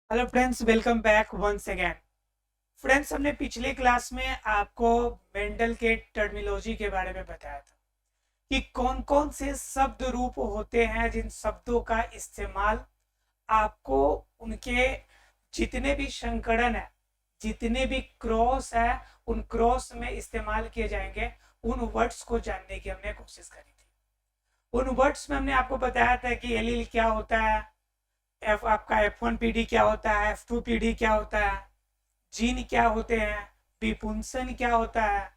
Hello friends, welcome back once again. Friends, हमने पिछले class में आपको मेंडल के टर्मिनोलॉजी के बारे में बताया था कि कौन कौन से शब्द रूप होते हैं जिन शब्दों का इस्तेमाल आपको उनके जितने भी संकरण है, जितने भी क्रॉस है, उन क्रॉस में इस्तेमाल किए जाएंगे। उन वर्ड्स को जानने की हमने कोशिश करी थी। उन वर्ड्स में हमने आपको बताया था कि एलील क्या होता है, एफ आपका F1 PD क्या होता है, F2 PD क्या होता है, जीन क्या होते हैं, विपुंसन क्या होता है।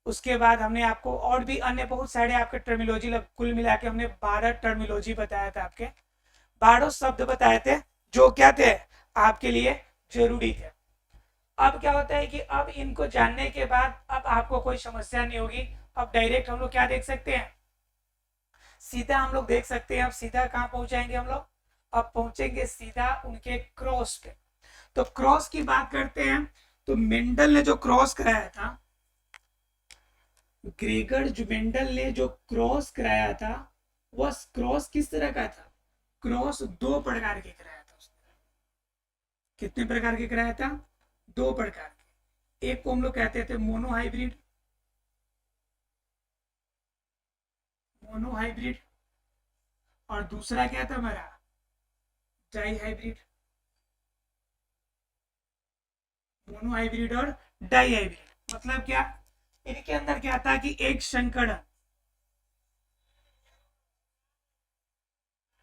उसके बाद हमने आपको और भी अन्य बहुत सारे आपके टर्मिनोलॉजी, कुल मिला के हमने 12 टर्मिनोलॉजी बताया था। आपके 12 शब्द बताए थे जो क्या थे, आपके लिए जरूरी थे। अब क्या होता है कि अब इनको जानने के बाद अब आपको कोई समस्या नहीं होगी। अब डायरेक्ट हम लोग क्या देख सकते हैं, सीधा हम लोग देख सकते हैं। अब सीधा कहाँ पहुंचाएंगे हम लोग, अब पहुंचेंगे सीधा उनके क्रॉस पे। तो क्रॉस की बात करते हैं तो मेंडल ने जो क्रॉस कराया था, ग्रेगर जो मेंडल ने जो क्रॉस कराया था, वह क्रॉस किस तरह का था? क्रॉस दो प्रकार के कराया था उसने। कितने प्रकार के कराया था? दो प्रकार के। एक को हम लोग कहते थे मोनोहाइब्रिड, मोनोहाइब्रिड। और दूसरा क्या था हमारा? डाईहाइब्रिड। मोनोहाइब्रिड और डाईहाइब्रिड मतलब क्या? इनके अंदर क्या था कि एक संकरण,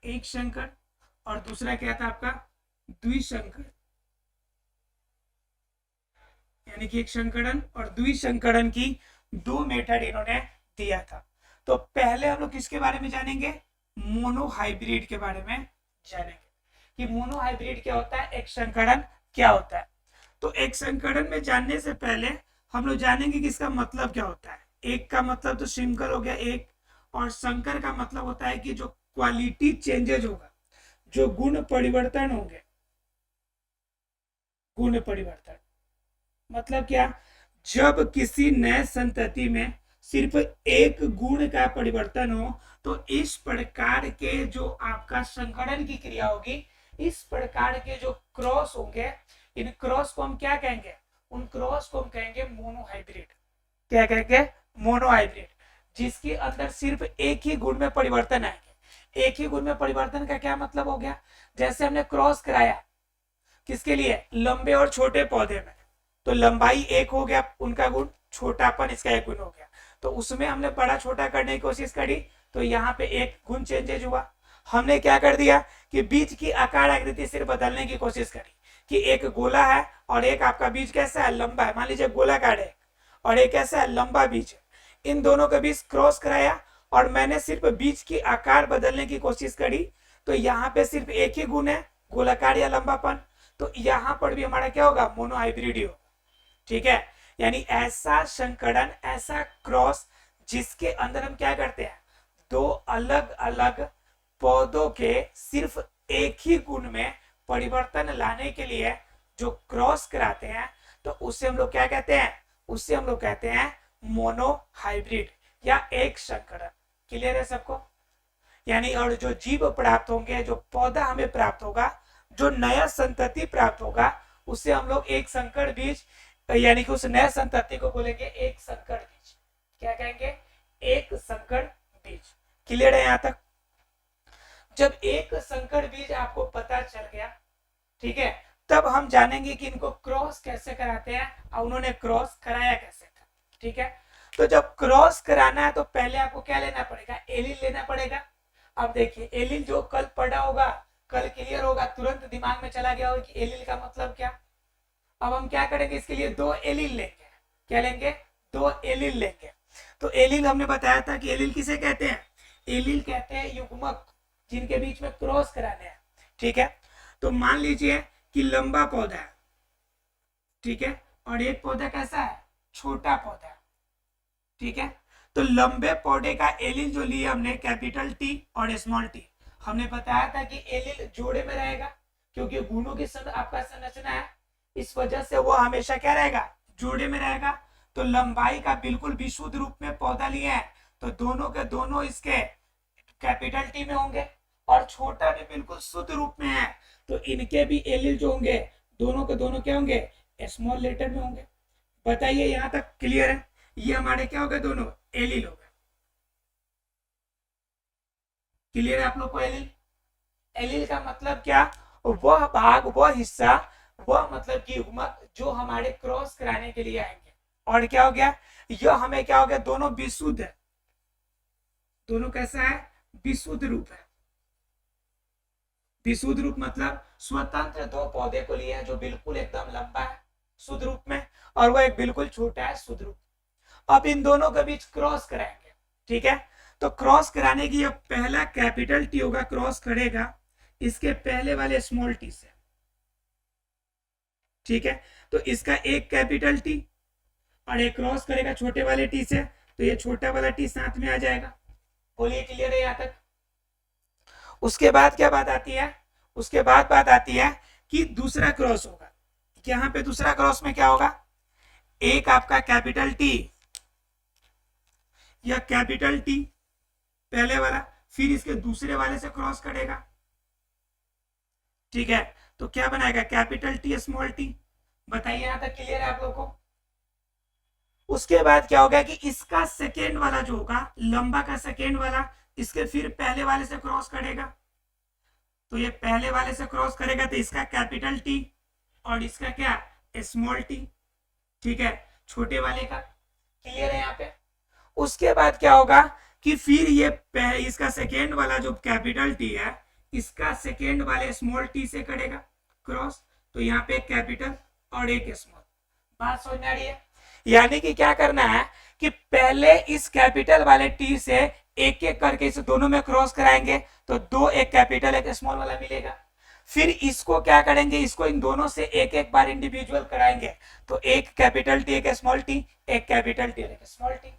एक संकर, और दूसरा क्या था आपका? द्विसंकर। यानी कि एक संकरण और द्विसंकरण की दो मेथड इन्होंने दिया था। तो पहले हम लोग किसके बारे में जानेंगे? मोनोहाइब्रिड के बारे में जानेंगे कि मोनोहाइब्रिड क्या होता है, एक संकरण क्या होता है। तो एक संकरण में जानने से पहले हम लोग जानेंगे कि इसका मतलब क्या होता है। एक का मतलब तो सिंगल हो गया एक, और संकर का मतलब होता है कि जो क्वालिटी चेंजेज होगा, जो गुण परिवर्तन होंगे। गुण परिवर्तन मतलब क्या? जब किसी नए संतति में सिर्फ एक गुण का परिवर्तन हो, तो इस प्रकार के जो आपका संकरण की क्रिया होगी, इस प्रकार के जो क्रॉस होंगे, इन क्रॉस को हम क्या कहेंगे? उन क्रॉस को हम कहेंगे मोनोहाइब्रिड। क्या कहेंगे? मोनोहाइब्रिड। जिसके अंदर सिर्फ एक ही गुण में परिवर्तन आएंगे। एक ही गुण में परिवर्तन का क्या मतलब हो गया? जैसे हमने क्रॉस कराया किसके लिए? लंबे और छोटे पौधे में। तो लंबाई एक हो गया उनका गुण, छोटापन इसका एक गुण हो गया। तो उसमें हमने बड़ा छोटा करने की कोशिश करी, तो यहाँ पे एक गुण चेंजेज हुआ। हमने क्या कर दिया कि बीज की आकार आकृति सिर्फ बदलने की कोशिश करी कि एक गोला है और एक आपका बीज कैसा है? लंबा है। मान लीजिए गोलाकार है और एक कैसा है? लंबा बीज है। इन दोनों के बीच क्रॉस कराया और मैंने सिर्फ बीज की आकार बदलने की कोशिश करी। तो यहाँ पे सिर्फ एक ही गुण है, गोलाकार या लंबापन। तो यहाँ पर भी हमारा क्या होगा? मोनोहाइब्रिड ही होगा। ठीक है। यानी ऐसा संकरण, ऐसा क्रॉस जिसके अंदर हम क्या करते हैं? दो अलग अलग पौधों के सिर्फ एक ही गुण में परिवर्तन लाने के लिए जो क्रॉस कराते हैं, तो उसे हम लोग क्या कहते हैं? उसे हम लोग कहते हैं मोनोहाइब्रिड या एक संकरण। क्लियर है सबको? यानी और जो जीव प्राप्त होंगे, जो पौधा हमें प्राप्त होगा, जो नया संतति प्राप्त होगा, उसे हम लोग एक संकर बीज, यानी कि उस नए संतति को बोलेंगे एक संकर बीज। क्या कहेंगे? एक संकर बीज। क्लियर है यहां तक? जब एक संकर बीज आपको पता चल गया, ठीक है, तब हम जानेंगे कि इनको क्रॉस कैसे कराते हैं और उन्होंने क्रॉस कराया कैसे था। ठीक है। तो जब क्रॉस कराना है तो पहले आपको क्या लेना पड़ेगा? एलील लेना पड़ेगा। अब देखिए, एलील जो कल पढ़ा होगा, कल क्लियर होगा, तुरंत दिमाग में चला गया होगा कि एलील का मतलब क्या। अब हम क्या करेंगे? इसके लिए दो एलील लेंगे। क्या लेंगे? दो एलील लेंगे। तो एलील हमने बताया था कि एलील किसे कहते हैं? एलील कहते हैं युग्मक जिनके बीच में क्रॉस कराने हैं। ठीक है। तो मान लीजिए कि लंबा पौधा है, ठीक है, और एक पौधा कैसा है? छोटा पौधा है। ठीक है। तो लंबे पौधे का एलील जो लिया हमने, कैपिटल टी और स्मॉल टी, हमने बताया था कि एलील जोड़े में रहेगा क्योंकि गुणों की आपका संरचना है, इस वजह से वो हमेशा क्या रहेगा? जोड़े में रहेगा। तो लंबाई का बिल्कुल विशुद्ध रूप में पौधा लिया है, तो दोनों के दोनों इसके कैपिटल टी में होंगे। और छोटा भी बिल्कुल शुद्ध रूप में है, तो इनके भी एलिल जो होंगे दोनों के दोनों क्या होंगे, स्मॉल लेटर में होंगे। बताइए यहां तक क्लियर है? ये हमारे क्या हो गए, दोनों एलिल हो गए। क्लियर है आप लोग को? एलिल, एलिल का मतलब क्या, वह भाग, वह हिस्सा, वह मतलब कि युग्मक जो हमारे क्रॉस कराने के लिए आएंगे। और क्या हो गया, यह हमें क्या हो गया, दोनों विशुद्ध है। दोनों कैसा है, विशुद्ध रूप है। विशुद्ध रूप मतलब स्वतंत्र दो पौधे को लिए है, जो बिल्कुल एकदम लंबा है शुद्ध रूप में, और वह एक बिल्कुल छोटा है शुद्ध रूप। अब इन दोनों के बीच क्रॉस कराएंगे, ठीक है। तो क्रॉस कराने की ये पहला कैपिटल टी होगा, क्रॉस करेगा इसके पहले वाले स्मॉल टी से, ठीक है। तो इसका एक कैपिटल टी और एक क्रॉस करेगा छोटे वाले टी से, तो ये छोटा वाला टी साथ में आ जाएगा। बोलिए क्लियर है यहां तक? उसके बाद क्या बात आती है, उसके बाद बात आती है कि दूसरा क्रॉस होगा। यहां पे दूसरा क्रॉस में क्या होगा, एक आपका कैपिटल टी या कैपिटल टी पहले वाला, फिर इसके दूसरे वाले से क्रॉस करेगा, ठीक है। तो क्या बनाएगा, कैपिटल टी स्मॉल टी। बताइए यहां तक क्लियर है आप लोग को? उसके बाद क्या होगा कि इसका सेकेंड वाला जो होगा, लंबा का सेकेंड वाला, इसके फिर पहले वाले से क्रॉस करेगा। तो ये पहले वाले से क्रॉस करेगा तो इसका कैपिटल टी और इसका क्या, स्मॉल टी, ठीक है, छोटे वाले का। क्लियर है यहाँ पे? उसके बाद क्या होगा कि फिर ये इसका सेकेंड वाला जो कैपिटल टी है, इसका सेकेंड वाले स्मॉल टी से करेगा क्रॉस। तो यहाँ पे एक कैपिटल और एक स्मॉल। बात समझ में आ रही है? यानी कि क्या करना है कि पहले इस कैपिटल वाले टी से एक एक करके इसे दोनों में क्रॉस कराएंगे, तो दो, एक कैपिटल एक स्मॉल वाला मिलेगा। फिर इसको क्या करेंगे, इसको इन दोनों से एक एक बार इंडिविजुअल कराएंगे, तो एक कैपिटल टी एक स्मॉल टी, एक कैपिटल टी एक स्मॉल टी।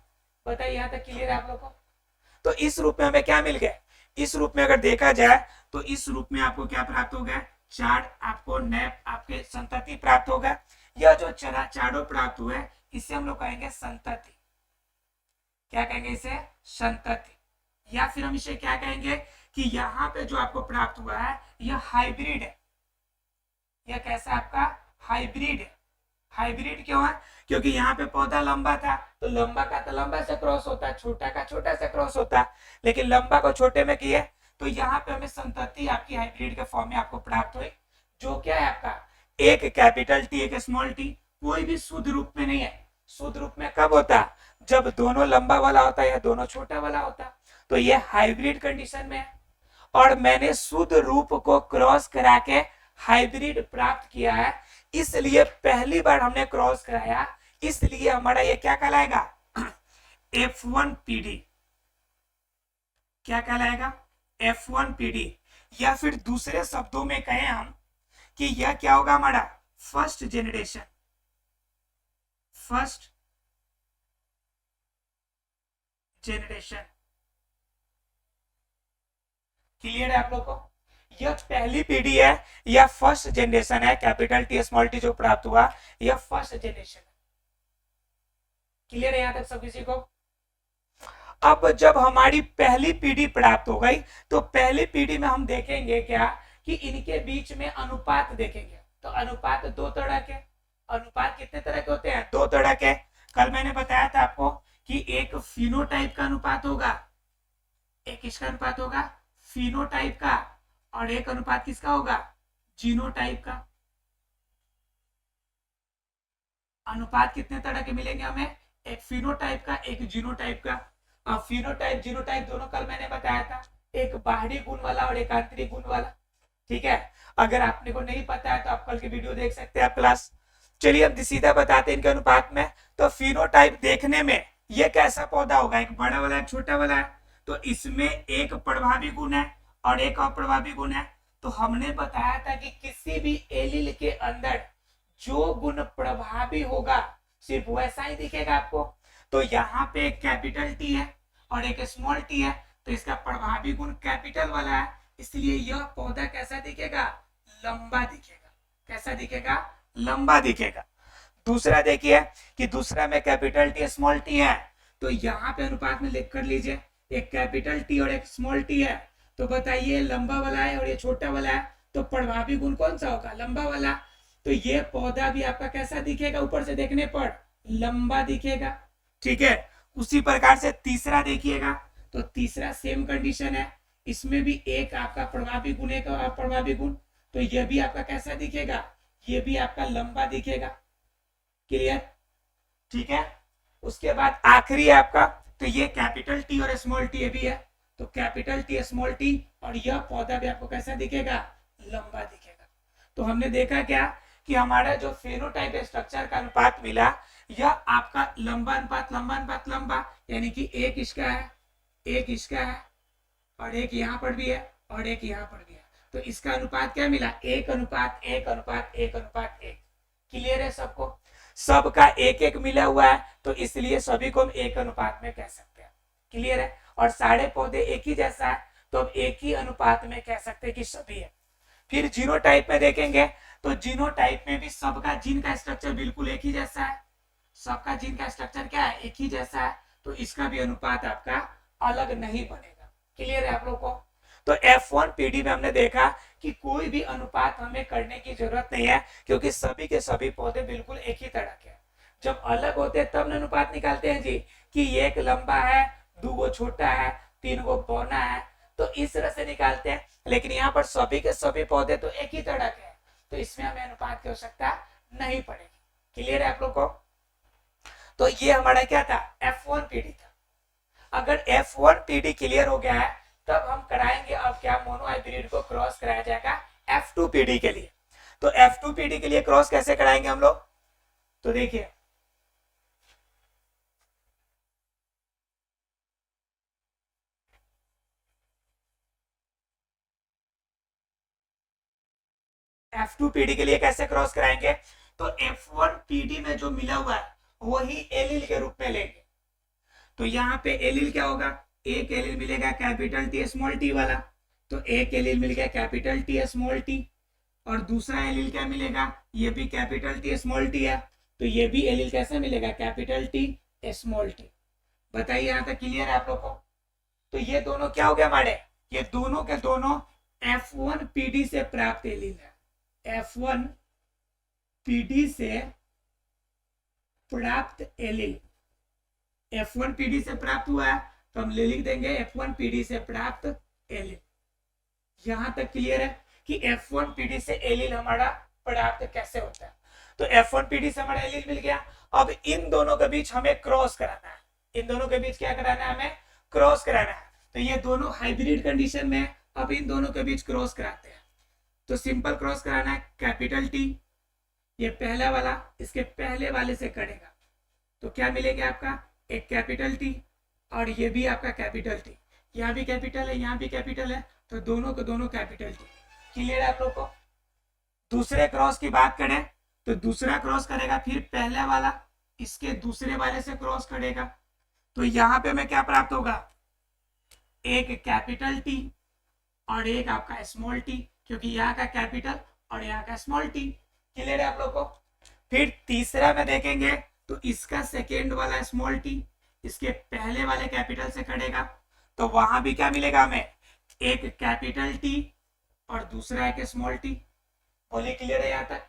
बताइए यहाँ तक क्लियर है आप लोगों को? तो इस रूप में हमें क्या मिल गया, इस रूप में अगर देखा जाए तो इस रूप में आपको क्या प्राप्त हो गया, चार आपको नए आपके संतति प्राप्त होगा। यह जो चारों प्राप्त हुए इसे हम लोग कहेंगे संतति। क्या कहेंगे इसे, संतति। या फिर हम इसे क्या कहेंगे कि यहाँ पे जो आपको प्राप्त हुआ है यह हाइब्रिड है। यह कैसा आपका हाइब्रिड है। हाइब्रिड क्यों है, क्योंकि यहाँ पे पौधा लंबा था, तो लंबा का तो लंबा से क्रॉस होता है, छोटा का छोटा से क्रॉस होता है, लेकिन लंबा को छोटे में किए, तो यहाँ पे हमें संतति आपकी हाइब्रिड के फॉर्म में आपको प्राप्त हुई, जो क्या है आपका एक कैपिटल टी एक स्मॉल टी। कोई भी शुद्ध रूप में नहीं है। शुद्ध रूप में कब होता, जब दोनों लंबा वाला होता है या दोनों छोटा वाला होता। तो ये हाइब्रिड कंडीशन में है, और मैंने शुद्ध रूप को क्रॉस करा के हाइब्रिड प्राप्त किया है, इसलिए पहली बार हमने क्रॉस कराया, इसलिए हमारा ये क्या कहलाएगा, F1PD। क्या कहलाएगा, F1PD। या फिर दूसरे शब्दों में कहें हम कि यह क्या होगा हमारा first generation. First generation. Clear है आप लोग को? यह पहली पीढ़ी है या फर्स्ट जनरेशन है, कैपिटल टी स्मॉल टी जो प्राप्त हुआ यह फर्स्ट जनरेशन है। क्लियर है यहां तक सब किसी को? अब जब हमारी पहली पीढ़ी प्राप्त हो गई, तो पहली पीढ़ी में हम देखेंगे क्या कि इनके बीच में अनुपात देखेंगे। तो अनुपात दो तरह के, अनुपात कितने तरह के होते हैं, दो तरह के। कल मैंने बताया था आपको कि एक फिनोटाइप का अनुपात होगा, एक किसका अनुपात होगा, फिनोटाइप का, और एक अनुपात किसका होगा, जीनोटाइप का। अनुपात कितने तरह के मिलेंगे हमें, एक फिनोटाइप का एक जीनोटाइप का। और फिनोटाइप जीनोटाइप दोनों कल मैंने बताया था, एक बाहरी गुण वाला और एक आंतरिक गुण वाला, ठीक है। अगर आपने को नहीं पता है तो आप कल की वीडियो देख सकते हैं आप क्लास। चलिए अब सीधा बताते हैं इनके अनुपात में। तो फिनोटाइप देखने में ये कैसा पौधा होगा, एक बड़ा वाला एक छोटा वाला है, तो इसमें एक प्रभावी गुण है और एक अप्रभावी गुण है। तो हमने बताया था कि किसी भी एलील के अंदर जो गुण प्रभावी होगा सिर्फ वैसा ही दिखेगा आपको। तो यहाँ पे एक कैपिटल टी है और एक स्मॉल टी है, तो इसका प्रभावी गुण कैपिटल वाला है, इसलिए यह पौधा कैसा दिखेगा, लंबा दिखेगा। कैसा दिखेगा, लंबा दिखेगा। दूसरा देखिए कि दूसरा में कैपिटल टी स्मॉल टी है, तो यहाँ पे अनुपात में लिख कर लीजिए, एक कैपिटल टी और एक स्मॉल टी है, तो बताइए लंबा वाला है और ये छोटा वाला है, तो प्रभावी गुण कौन सा होगा? लंबा वाला। तो ये पौधा भी आपका कैसा दिखेगा? ऊपर से देखने पर लंबा दिखेगा। ठीक है, उसी प्रकार से तीसरा देखिएगा, तो तीसरा सेम कंडीशन है, इसमें भी एक आपका प्रभावी गुण, एक अप्रभावी गुण, तो ये भी आपका कैसा दिखेगा? ये भी आपका लंबा दिखेगा। क्लियर? ठीक है, उसके बाद आखिरी है आपका, तो ये कैपिटल टी और स्मॉल टी भी है, तो कैपिटल टी स्मॉल टी, और यह पौधा भी आपको कैसा दिखेगा? लंबा दिखेगा। तो हमने देखा क्या कि हमारा जो फेनोटाइप स्ट्रक्चर का अनुपात मिला, यह आपका लंबा अनुपात लंबा अनुपात लंबा, यानी कि एक इसका है, एक इसका है, और एक यहाँ पर भी है, और एक यहाँ पर भी है, तो इसका अनुपात क्या मिला? एक अनुपात एक अनुपात एक अनुपात एक। क्लियर है सबको? सबका एक एक मिला हुआ है, तो इसलिए सभी को हम एक अनुपात में कह सकते हैं। क्लियर है? और सारे पौधे एक ही जैसा है, तो हम एक ही अनुपात में कह सकते हैं कि सभी है। फिर जीनोटाइप में देखेंगे, तो जीनोटाइप में भी सबका जीन का स्ट्रक्चर बिल्कुल एक ही जैसा है, सबका जीन का स्ट्रक्चर क्या है? एक ही जैसा है, तो इसका भी अनुपात आपका अलग नहीं बनेगा। क्लियर है आप लोग को? तो F1 PD में हमने देखा कि कोई भी अनुपात हमें करने की जरूरत नहीं है, क्योंकि सभी के सभी पौधे बिल्कुल एक ही तरह के हैं। जब अलग होते हैं तब अनुपात निकालते हैं जी, कि एक लंबा है, दो वो छोटा है, तीन वो पौना है, तो इस तरह से निकालते हैं। लेकिन यहाँ पर सभी के सभी पौधे तो एक ही तरह के हैं, तो इसमें हमें अनुपात की आवश्यकता नहीं पड़ेगी। क्लियर है आप लोग को? तो ये हमारा क्या था? F1 PD था। अगर F1 PD क्लियर हो गया है, तब हम कराएंगे अब क्या? मोनो हाइब्रिड को क्रॉस कराया जाएगा F2 PD के लिए। तो F2 PD के लिए क्रॉस कैसे कराएंगे हम लोग? तो देखिए, F2 PD के लिए कैसे क्रॉस कराएंगे? तो F1 PD में जो मिला हुआ है वही एलिल के रूप में लेंगे। तो यहाँ पे एलिल क्या होगा? एक एलिल मिलेगा कैपिटल टी स्मॉल टी वाला, तो एक एलिल मिल गया कैपिटल टी स्मॉल टी, और दूसरा एलिल क्या मिलेगा? ये भी कैपिटल टी स्मॉल टी है, तो ये भी एलिल कैसे मिलेगा? Capital T small T. बताइए यहाँ तक क्लियर है आप लोग को? तो ये दोनों क्या हो गया हमारे? ये दोनों के दोनों F1 PD से प्राप्त एलिल है, F1 PD से प्राप्त एलिल, F1 PD से प्राप्त हुआ है, तो हम लिख देंगे F1 PD से प्राप्त एलिल। यहां तक क्लियर है कि F1 PD से एलिल हमारा प्राप्त कैसे होता है? तो F1 PD से हमारा एलिल मिल गया। अब इन दोनों के बीच हमें क्रॉस कराना है, इन दोनों के बीच क्या कराना है? हमें क्रॉस कराना है। तो ये दोनों हाइब्रिड कंडीशन में, अब इन दोनों के बीच क्रॉस कराते हैं। तो सिंपल क्रॉस कराना है, कैपिटल टी, ये पहला वाला इसके पहले वाले से करेगा, तो क्या मिलेगा आपका? एक कैपिटल टी, और ये भी आपका कैपिटल टी, यहाँ भी कैपिटल है, यहाँ भी कैपिटल है, तो दोनों को दोनों कैपिटल टी। क्लियर है आप लोग को? दूसरे क्रॉस की बात करें, तो दूसरा क्रॉस करेगा, फिर पहला वाला इसके दूसरे वाले से क्रॉस करेगा, तो यहाँ पे हमें क्या प्राप्त होगा? एक कैपिटल टी और एक आपका स्मॉल टी, क्योंकि यहाँ का कैपिटल और यहाँ का स्मॉल टी। क्लियर है आप लोग को? फिर तीसरा में देखेंगे, तो इसका सेकेंड वाला स्मॉल टी इसके पहले वाले कैपिटल से करेगा, तो वहां भी क्या मिलेगा हमें? एक कैपिटल टी और दूसरा एक स्मॉल टी। बोलिए क्लियर है यहाँ तक?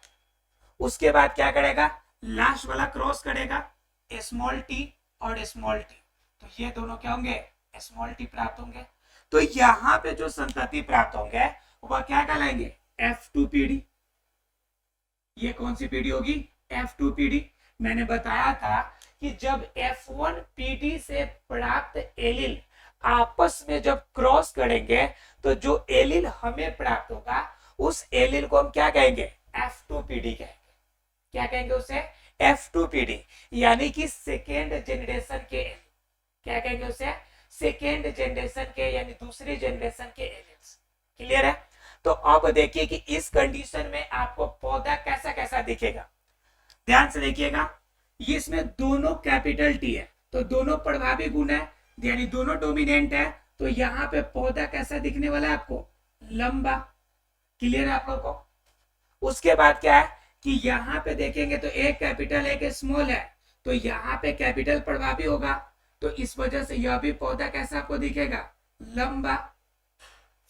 उसके बाद क्या करेगा? लास्ट वाला क्रॉस करेगा, स्मॉल टी और स्मॉल टी, तो ये दोनों क्या होंगे? स्मॉल टी प्राप्त होंगे। तो यहाँ पे जो संतति प्राप्त होंगे वह क्या कहलाएंगे? F2 PD। ये कौन सी पीढ़ी होगी? F2 PD। मैंने बताया था कि जब F1 PD से प्राप्त एलिल आपस में जब क्रॉस करेंगे, तो जो एलिल हमें प्राप्त होगा उस एलिल को हम क्या कहेंगे? F2 PD कहेंगे। क्या कहेंगे उसे? F2 PD, यानी कि सेकेंड जनरेशन के एलिल। क्या कहेंगे उसे? सेकेंड जनरेशन के, यानी दूसरी जनरेशन के एलिल्स। क्लियर है? तो अब देखिए कि इस कंडीशन में आपको पौधा कैसा कैसा दिखेगा। ध्यान से देखिएगा, ये इसमें दोनों कैपिटल टी है, तो दोनों प्रभावी गुण है, यानी दोनों डोमिनेंट है, तो यहाँ पे पौधा कैसा दिखने वाला है आपको? लंबा। क्लियर है आप लोग को? उसके बाद क्या है कि यहाँ पे देखेंगे तो एक कैपिटल एक स्मॉल है, तो यहाँ पे कैपिटल प्रभावी होगा, तो इस वजह से यह भी पौधा कैसा आपको दिखेगा? लंबा।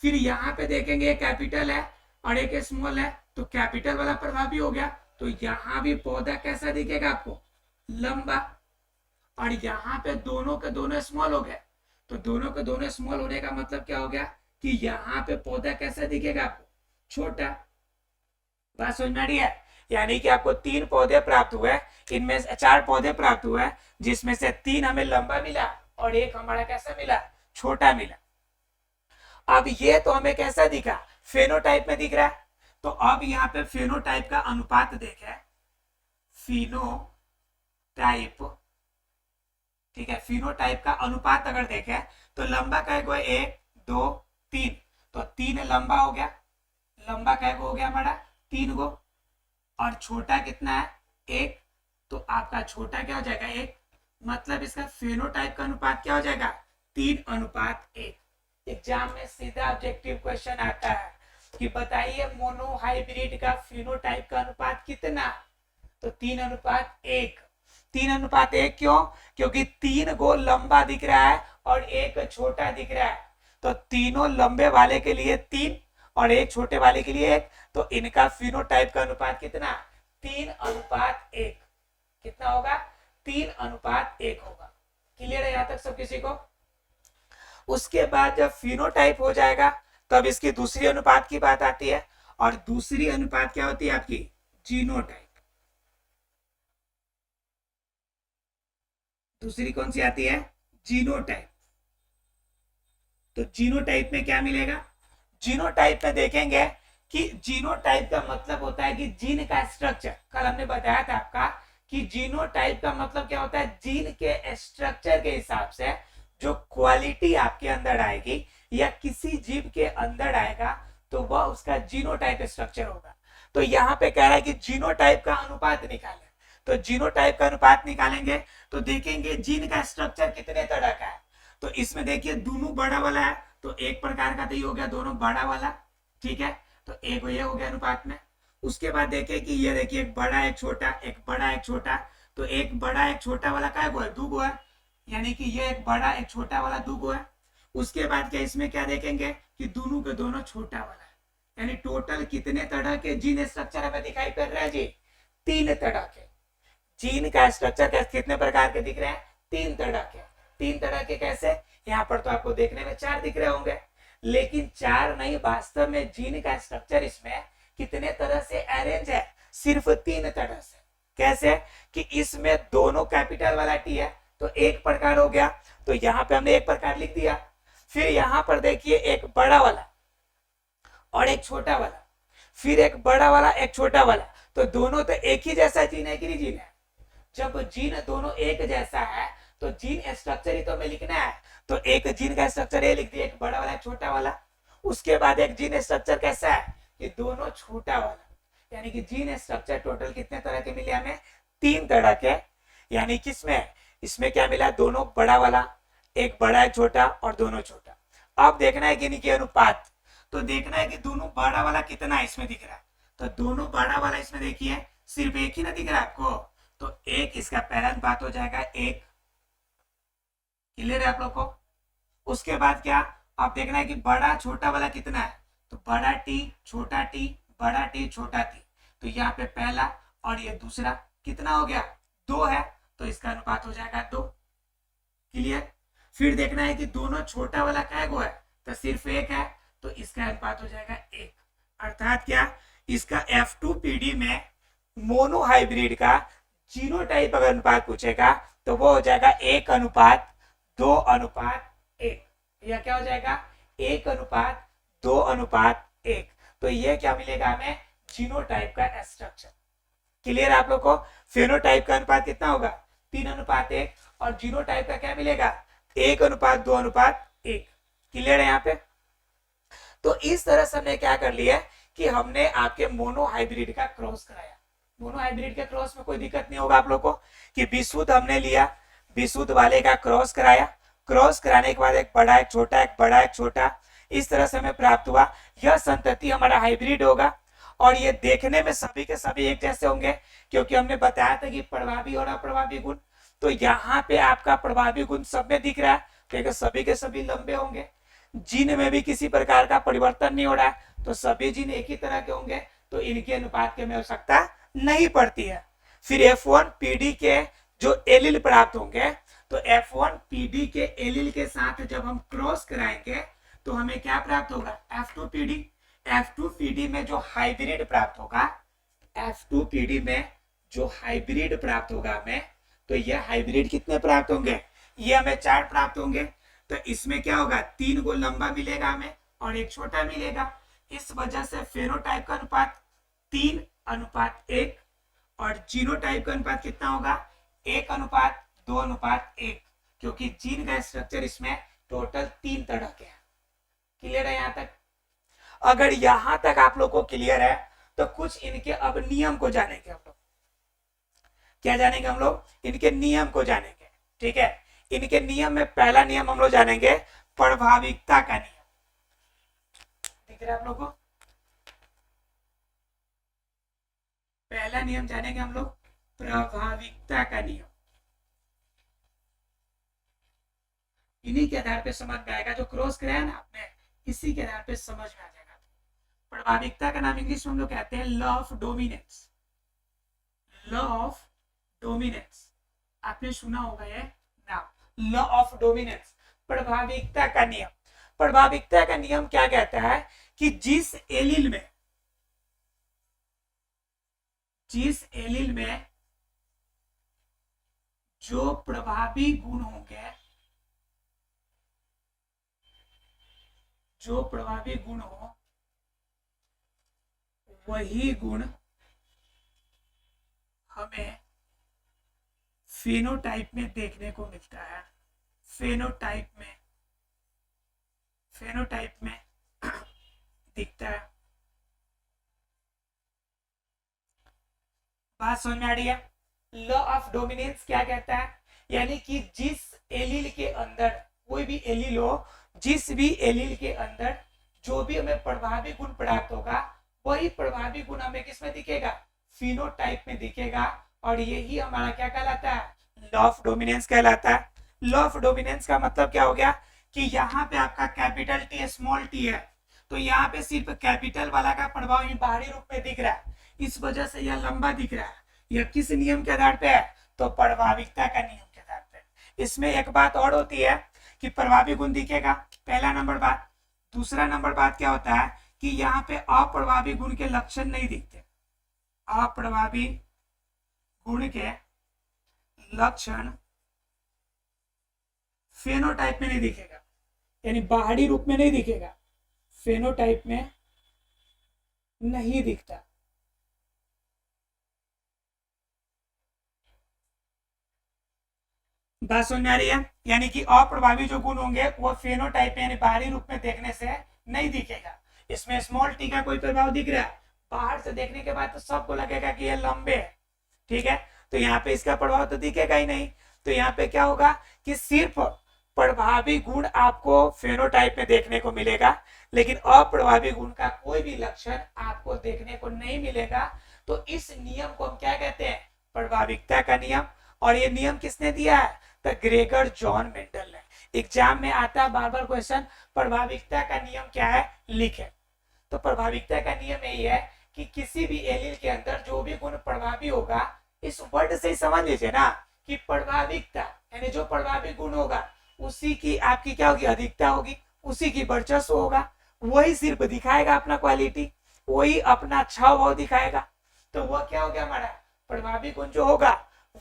फिर यहाँ पे देखेंगे एक कैपिटल है और एक स्मॉल है, तो कैपिटल वाला प्रभावी हो गया, तो यहाँ भी पौधा कैसा दिखेगा आपको, लंबा। और यहाँ पे दोनों के दोनों स्मॉल हो गए, तो दोनों के दोनों स्मॉल होने का मतलब क्या हो गया कि यहाँ पे पौधा कैसा दिखेगा आपको, छोटा। बात समझ में आ रही है? यानी कि आपको 3 पौधे प्राप्त हुए, इनमें से 4 पौधे प्राप्त हुए, जिसमें से 3 हमें लंबा मिला और एक हमारा कैसा मिला, छोटा मिला। अब ये तो हमें कैसा दिखा, फेनोटाइप में दिख रहा है। तो अब यहाँ पे फेनोटाइप का अनुपात देखें, फिनोटाइप, ठीक है, फिनोटाइप का अनुपात अगर देखें तो लंबा का है 1 2 3, तो 3 लंबा हो गया, लंबा का हो गया हमारा 3 गो, और छोटा कितना है 1, तो आपका छोटा क्या हो जाएगा 1, मतलब इसका फेनोटाइप का अनुपात क्या हो जाएगा 3:1। एग्जाम में सीधा ऑब्जेक्टिव क्वेश्चन आता है कि बताइए मोनोहाइब्रिड का फिनोटाइप का अनुपात कितना, तो 3:1। 3:1 क्यों, क्योंकि 3 गो लंबा दिख रहा है और एक छोटा दिख रहा है, तो तीनों लंबे वाले के लिए 3 और एक छोटे वाले के लिए 1, तो इनका फिनोटाइप का अनुपात कितना 3:1। कितना होगा 3:1 होगा। क्लियर है यहाँ तक सब किसी को? उसके बाद जब फिनोटाइप हो जाएगा तब इसकी दूसरी अनुपात की बात आती है, और दूसरी अनुपात क्या होती है आपकी जीनोटाइप। दूसरी कौन सी आती है, जीनोटाइप। तो जीनोटाइप में क्या मिलेगा, जीनोटाइप में देखेंगे कि जीनोटाइप का मतलब होता है कि जीन का स्ट्रक्चर, कल हमने बताया था आपका कि जीनोटाइप का मतलब क्या होता है, जीन के स्ट्रक्चर के हिसाब से जो क्वालिटी आपके अंदर आएगी या किसी जीव के अंदर आएगा तो वह उसका जीनोटाइप स्ट्रक्चर होगा। तो यहाँ पे कह रहा है कि जीनोटाइप का अनुपात निकालें, तो जीनोटाइप का अनुपात निकालेंगे तो देखेंगे जीन का स्ट्रक्चर कितने तरह का है। तो इसमें देखिए दोनों बड़ा वाला है, तो एक प्रकार का तो ये हो गया दोनों बड़ा वाला, ठीक है, तो एक ये हो गया अनुपात में। उसके बाद देखिए कि ये देखिए एक बड़ा एक छोटा, एक बड़ा एक छोटा, तो एक बड़ा एक छोटा वाला क्या है, 2 गो है, यानी कि ये एक बड़ा एक छोटा वाला 2 गो है। उसके बाद क्या इसमें क्या देखेंगे कि दोनों के दोनों छोटा वाला है, यानी टोटल कितने तरह के जीन स्ट्रक्चर हमें दिखाई पड़ रहे हैं जी, 3 तरह के। जीन का स्ट्रक्चर कितने प्रकार के दिख रहे हैं, 3 तरह के। 3 तरह के कैसे, यहाँ पर तो आपको देखने में 4 दिख रहे होंगे, लेकिन 4 नहीं, वास्तव में जीन का स्ट्रक्चर इसमें कितने तरह से अरेंज है, सिर्फ 3 तरह से। कैसे कि इसमें दोनों कैपिटल वाला टी है, तो एक प्रकार हो गया, तो यहाँ पे हमने एक प्रकार लिख दिया। फिर यहाँ पर देखिए एक बड़ा वाला और एक छोटा वाला, फिर एक बड़ा वाला एक छोटा वाला, तो दोनों तो एक ही जैसा जीन है कि नहीं जीन है। जब जीन दोनों एक जैसा है तो जीन स्ट्रक्चर ही तो हमें लिखना है, तो एक जीन का स्ट्रक्चर ये लिख दिया, एक बड़ा वाला एक छोटा वाला। उसके बाद एक जीन स्ट्रक्चर कैसा है कि दोनों छोटा वाला, यानी कि जीन स्ट्रक्चर टोटल कितने तरह के मिले हमें, 3 तरह के। यानी किसमें, इसमें क्या मिला, दोनों बड़ा वाला, एक बड़ा एक छोटा और दोनों छोटा। अब देखना है कि इनके अनुपात, तो देखना है कि दोनों बड़ा वाला कितना इसमें दिख रहा है, तो दोनों बड़ा वाला इसमें देखिए सिर्फ एक ही ना दिख रहा है आपको, तो एक इसका पहला अनुपात हो जाएगा 1। क्लियर है आप लोग को? उसके बाद क्या, आप देखना है कि बड़ा छोटा वाला कितना है, तो बड़ा टी छोटा टी, बड़ा टी छोटा टी, तो यहाँ पे पहला और ये दूसरा कितना हो गया 2 है, तो इसका अनुपात हो जाएगा 2। क्लियर? फिर देखना है कि दोनों छोटा वाला क्या है, तो सिर्फ 1 है, तो इसका अनुपात हो जाएगा 1। अर्थात क्या, इसका F2PD में मोनोहाइब्रिड का जीनोटाइप अगर अनुपात पूछेगा तो वो हो जाएगा 1:2:1। यह क्या हो जाएगा 1:2:1। तो ये क्या मिलेगा हमें, जीनोटाइप का स्ट्रक्चर। क्लियर आप लोग को? फेनोटाइप का अनुपात कितना होगा 3:1, और जीनोटाइप का क्या मिलेगा 1:2:1। क्लियर है यहाँ पे? तो इस तरह से हमने क्या कर लिया कि हमने आपके मोनोहाइब्रिड का क्रॉस कराया। मोनोहाइब्रिड के क्रॉस में कोई दिक्कत नहीं होगा आप लोग को कि विशुद्ध हमने लिया, विशुद्ध वाले का क्रॉस कराया, क्रॉस कराने के बाद एक बड़ा एक छोटा, एक बड़ा एक छोटा, इस तरह से हमें प्राप्त हुआ। यह संतति हमारा हाइब्रिड होगा, और ये देखने में सभी के सभी एक जैसे होंगे, क्योंकि हमने बताया था कि प्रभावी और अप्रभावी गुण, तो यहाँ पे आपका प्रभावी गुण सब में दिख रहा है, क्योंकि सभी के सभी लंबे होंगे। जीन में भी किसी प्रकार का परिवर्तन नहीं हो रहा है, तो सभी जीन एक ही तरह के होंगे, तो इनके अनुपात की हमें आवश्यकता नहीं पड़ती है। फिर F1PD के जो एलील प्राप्त होंगे, तो F1PD के एलील के साथ जब हम क्रॉस कराएंगे तो हमें क्या प्राप्त होगा, F2PD। F2PD में जो हाइब्रिड प्राप्त होगा, F2PD में जो हाइब्रिड प्राप्त होगा हमें, तो ये हाइब्रिड कितने प्राप्त होंगे, ये हमें 4 प्राप्त होंगे। तो इसमें क्या होगा, 3 को लंबा मिलेगा हमें और 1 छोटा मिलेगा। इस वजह से फेनोटाइप का अनुपात 3:1 और जीनोटाइप का अनुपात कितना होगा, 1:2:1, क्योंकि जीन का स्ट्रक्चर इसमें टोटल 3 तरह के हैं। क्लियर है यहाँ तक? अगर यहां तक आप लोग को क्लियर है तो कुछ इनके अब नियम को जानेंगे हम लोग। क्या जानेंगे हम लोग, इनके नियम को जानेंगे। ठीक है, इनके नियम में पहला नियम हम लोग जानेंगे प्रभाविकता का नियम। दिख रहा है आप लोग को, पहला नियम जानेंगे हम लोग प्रभाविकता का नियम। इन्हीं के आधार पे समझ में आएगा, जो क्रॉस कराया ना आपने, इसी के आधार पे समझ में आ जाएगा। प्रभाविकता का नाम इंग्लिश में हम लोग कहते हैं law of dominance. Law of dominance आपने सुना होगा ये नाम, लॉ ऑफ डोमिनेंस, प्रभाविकता का नियम। प्रभाविकता का नियम क्या कहता है कि जिस एलील में जो प्रभावी गुण होंगे, जो प्रभावी गुण हो, वही गुण हमें फेनोटाइप में देखने को मिलता है। फेनोटाइप में दिखता है। बात समझ में आ रही है? लॉ ऑफ डोमिनेंस क्या कहता है, यानी कि जिस एलील के अंदर, कोई भी एलील हो, जिस भी एलील के अंदर जो भी हमें प्रभावी गुण प्राप्त होगा, वही प्रभावी गुण हमें किसमें दिखेगा, फिनोटाइप में दिखेगा। और यही हमारा क्या कहलाता है, लॉ ऑफ डोमिनेंस कहलाता है। लॉ ऑफ डोमिनेंस का मतलब क्या हो गया कि यहाँ पे आपका कैपिटल टी स्मॉल टी है, तो यहाँ पे सिर्फ कैपिटल वाला का प्रभाव बाहरी रूप में दिख रहा है, इस वजह से यह लंबा दिख रहा है। यह किस नियम के आधार पे है, तो प्रभाविकता का नियम के आधार पे। इसमें एक बात और होती है कि प्रभावी गुण दिखेगा, पहला नंबर बात। दूसरा नंबर बात क्या होता है कि यहाँ पे अप्रभावी गुण के लक्षण नहीं दिखते। अप्रभावी गुण के लक्षण फेनोटाइप में नहीं दिखेगा, यानी बाहरी रूप में नहीं दिखेगा, फेनोटाइप में नहीं दिखता। बात समझ में आ रही है? यानी कि अप्रभावी जो गुण होंगे वो फेनोटाइप में यानी बाहरी रूप में देखने से नहीं दिखेगा। इसमें स्मॉल टी का कोई प्रभाव दिख रहा है, बाहर से देखने के बाद तो सबको लगेगा कि ये लंबे है, ठीक है, तो यहाँ पे इसका प्रभाव तो दिखेगा ही नहीं। तो यहाँ पे क्या होगा कि सिर्फ प्रभावी गुण आपको फेनोटाइप में देखने को मिलेगा, लेकिन अप्रभावी गुण का कोई भी लक्षण आपको देखने को नहीं मिलेगा। तो इस नियम को हम क्या कहते हैं, प्रभाविकता का नियम। और ये नियम किसने दिया है, द ग्रेगर जॉन मेंडल ने। एग्जाम में आता है बार बार क्वेश्चन, प्रभाविकता का नियम क्या है, लिखे। तो प्रभाविकता का नियम यही है कि किसी भी एलील के अंदर जो भी गुण प्रभावी होगा, इस वर्ड से ही समझ लीजिए ना कि प्रभाविकता यानी जो प्रभावी गुण होगा उसी की आपकी क्या होगी, अधिकता होगी, उसी की वर्चस्व होगा, वही सिर्फ दिखाएगा अपना क्वालिटी, वही अपना छाव भाव दिखाएगा। तो वह क्या हो गया, हमारा प्रभावी गुण जो होगा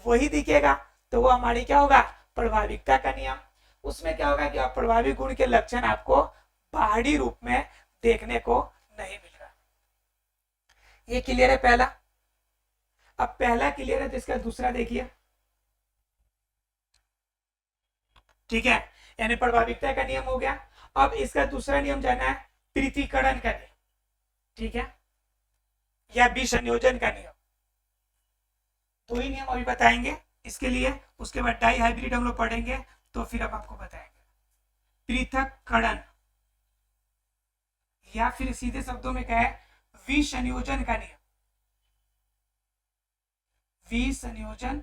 वही दिखेगा, तो वो हमारी क्या होगा, प्रभाविकता का नियम। उसमें क्या होगा कि अप्रभावी गुण के लक्षण आपको बाहरी रूप में देखने को नहीं मिल रहा। ये क्लियर है पहला? अब पहला क्लियर है तो इसका दूसरा देखिए, ठीक है, यानी प्रभाविकता का नियम हो गया। अब इसका दूसरा नियम जाना है पृथक्करण का नियम, ठीक है, या विसंयोजन का नियम। दो ही नियम अभी बताएंगे इसके लिए, उसके बाद डाई हाइब्रिड हम लोग पढ़ेंगे, तो फिर हम आपको बताएंगे पृथक्करण, या फिर सीधे शब्दों में क्या है, विसंयोजन का नियम। विसंयोजन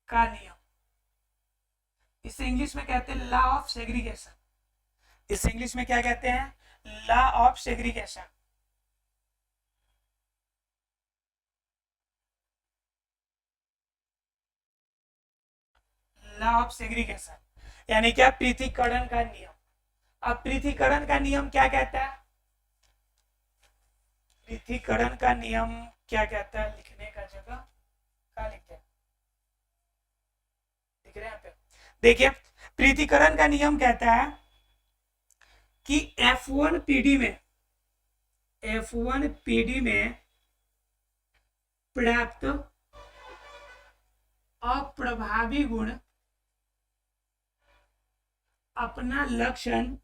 का नियम, इसे इंग्लिश में कहते हैं लॉ ऑफ सेग्रीगेशन। इस इंग्लिश में क्या कहते हैं? Law of segregation. Law of segregation यानी क्या? पृथक्करण का नियम। अब पृथक्करण का नियम क्या कहता है? पृथक्करण का नियम क्या कहता है? लिखने का जगह क्या लिखते हैं? लिख रहे हैं पे? देखिए, पृथक्करण का नियम कहता है कि F1 PD में प्राप्त अप्रभावी गुण अपना लक्षण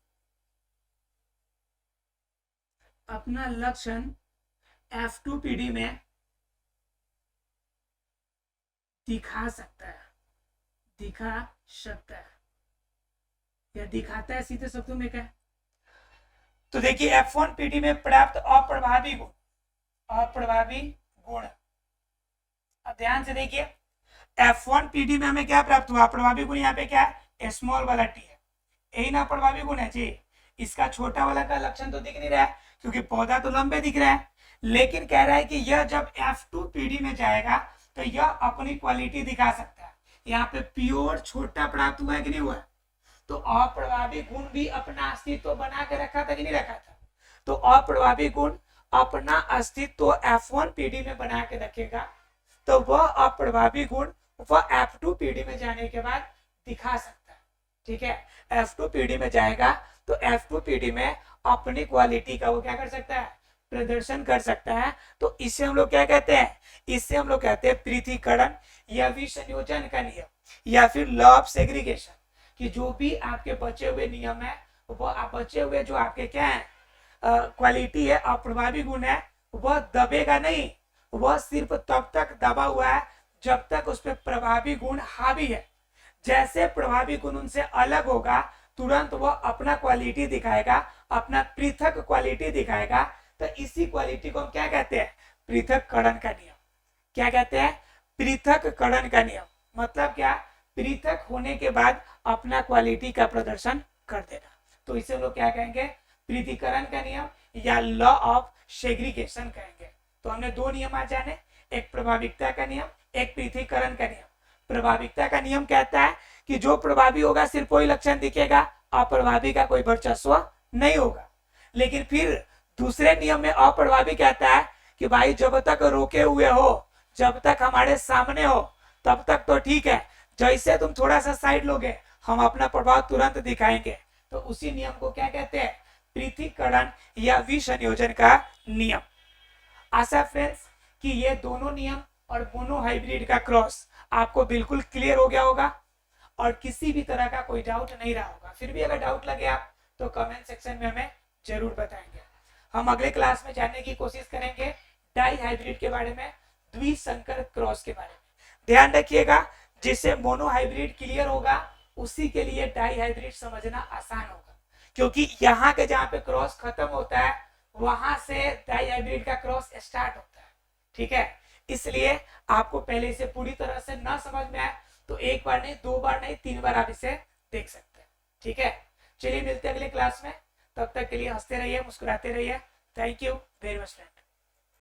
F2 PD में दिखा सकता है या दिखाता है, सीधे शब्दों में क्या? तो देखिए, F1 PD में प्राप्त अप्रभावी गुण, अब ध्यान से देखिए, F1 PD में हमें क्या प्राप्त हुआ? प्रभावी गुण यहाँ पे क्या है? स्मॉल वाला टी है, यही ना प्रभावी गुण है जी। इसका छोटा वाला का लक्षण तो दिख नहीं रहा है क्योंकि पौधा तो लंबे दिख रहा है, लेकिन कह रहा है कि यह जब F2 PD में जाएगा तो यह अपनी क्वालिटी दिखा सकता है। यहाँ पे प्योर छोटा प्राप्त हुआ है कि नहीं हुआ? तो अप्रभावी गुण भी अपना अस्तित्व बना के रखा था कि नहीं रखा था? तो अप्रभावी गुण अपना अस्तित्व F1 PD में बना के रखेगा, तो वह अप्रभावी गुण वह F2 PD में जाने के बाद दिखा सकता है। ठीक है, F2 PD में जाएगा तो F2 PD में अपनी क्वालिटी का वो क्या कर सकता है? प्रदर्शन कर सकता है। तो इसे हम लोग क्या कहते हैं? इससे हम लोग कहते हैं पृथक्करण या विसंयोजन का नियम या फिर लॉ ऑफ सेग्रीगेशन, कि जो भी आपके बचे हुए नियम है, वो बचे हुए जो आपके क्या है क्वालिटी है, अप्रभावी गुण है, वह दबेगा नहीं, वह सिर्फ तब तक दबा हुआ है जब तक उस पर प्रभावी गुण हावी है। जैसे प्रभावी गुण उनसे अलग होगा तुरंत वह अपना क्वालिटी दिखाएगा, अपना पृथक क्वालिटी दिखाएगा। तो इसी क्वालिटी को हम क्या कहते हैं? पृथक्करण का नियम। क्या कहते हैं? पृथक्करण का नियम। मतलब क्या? पृथक होने के बाद अपना क्वालिटी का प्रदर्शन कर देना। तो इसे हम लोग क्या कहेंगे? पृथक्करण का नियम या लॉ ऑफ सेग्रीगेशन कहेंगे। तो हमने दो नियम आज जाने, एक प्रभाविकता का नियम, एक पृथक्करण का नियम। प्रभाविकता का नियम कहता है कि जो प्रभावी होगा सिर्फ कोई लक्षण दिखेगा, अप्रभावी का कोई वर्चस्व नहीं होगा। लेकिन फिर दूसरे नियम में अप्रभावी कहता है कि भाई जब तक रोके हुए हो, जब तक हमारे सामने हो, तब तक तो ठीक है, जैसे तुम थोड़ा सा साइड लोगे हम अपना प्रभाव तुरंत दिखाएंगे। तो उसी नियम को क्या कहते हैं? पृथक्करण या विसंयोजन का नियम। आशा फ्रेंड्स कि ये दोनों नियम और मोनो हाइब्रिड का क्रॉस आपको बिल्कुल क्लियर हो गया होगा और किसी भी तरह का कोई डाउट नहीं रहा होगा। फिर भी अगर डाउट लगे आप तो कमेंट सेक्शन में हमें जरूर बताएंगे। हम अगले क्लास में जानने की कोशिश करेंगे डाई हाइब्रिड के बारे में, द्विसंकर क्रॉस के बारे में। ध्यान रखिएगा, जिससे मोनो हाइब्रिड क्लियर होगा उसी के लिए डाई हाइब्रिड समझना आसान होगा, क्योंकि यहाँ के जहाँ पे क्रॉस खत्म होता है वहां से डाई हाइब्रिड का क्रॉस स्टार्ट होता है। ठीक है, इसलिए आपको पहले से पूरी तरह से ना समझ में आए तो एक बार नहीं, दो बार नहीं, 3 बार आप इसे देख सकते हैं। ठीक है, चलिए मिलते हैं अगले क्लास में। तब तक के लिए हंसते रहिए, मुस्कुराते रहिए। Thank you very much friend.